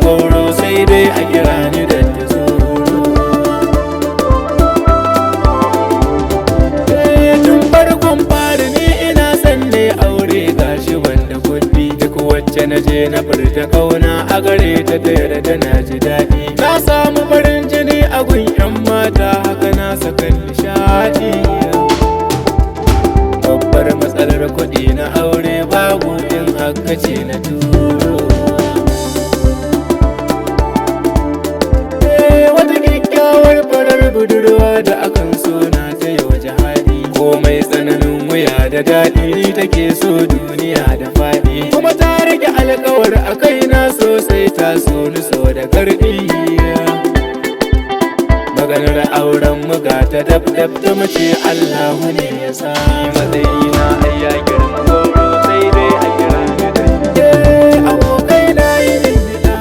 girma goro sai dai a kira ni da tazoro. Tun farkon fari ni ina son ne aure gashi wanda kuɗi duk wacce na je na furta kauna a gare ta ta yarda na ji daɗi. Na samu farin jini a gun 'yan mata haka na sakan nishaɗi. Babbar matsalar kuɗi na aure babu in haka ce na turo. Wata kyakkyawar farar budurwa da akan so na ta yau jihadi. Komai tsananin wuya da daɗi take so duniya da faɗi. Kuma ta rage alkawar a kaina sosai ta so ni so da garɗi. Maganar auren muga ta dab ta mace Allahu ne ya sa matsayina ai ya girma goro sai dai a kira ni da abokai na yi nindina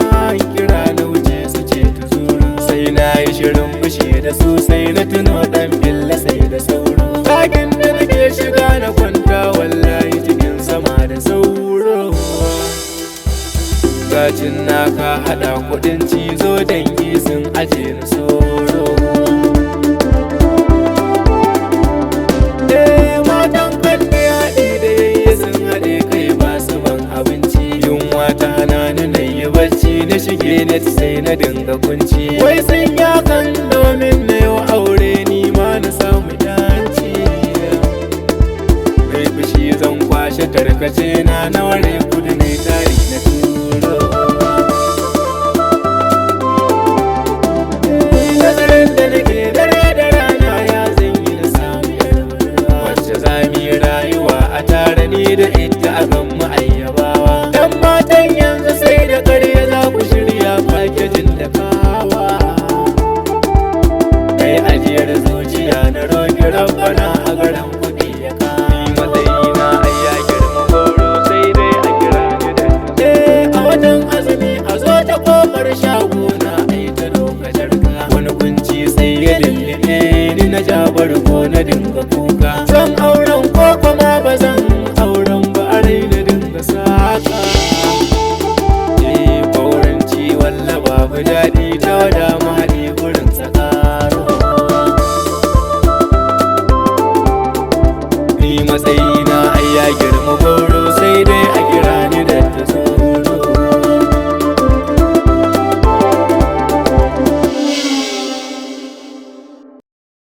kira na wuce su ce tuzuru. Sai na yi shirin fushi da su sai na tuno dan billa sai da sauro. Ɗakin da nake shiga na kwanta wallahi cikin sama da sauro. Gacin naka haɗa kuɗin cizo dangi sun aje na soro. Matan kanne haɗi da yayye sun haɗe kai ba su ban abinci. Yunwa ta hana ni na yi bacci na shige net sai na dinga kunci. Wai sun yakan domin na yau aure ni ma na samu yanci. Mai fushi zan kwashe tarkace na ware kudu ne tari na turo. Nazarin da nake dare da rana ya zanyi na samu yarbarwa. Wacce za mu yi rayuwa a tare ni da ita a kan ma'ayyabawa. Ɗan matan yanzu sai da ƙarya za ku shirya fakejin da kawa. Kai ajiyar zuciya na roƙi rabbana a garan kuɗi ya kama. Matsayina ai ya girma goro sai dai a kira ni da a watan azumi a zo ta ƙofar shagona ai ta doka jarka. Wani kunci sai ya lullube ni na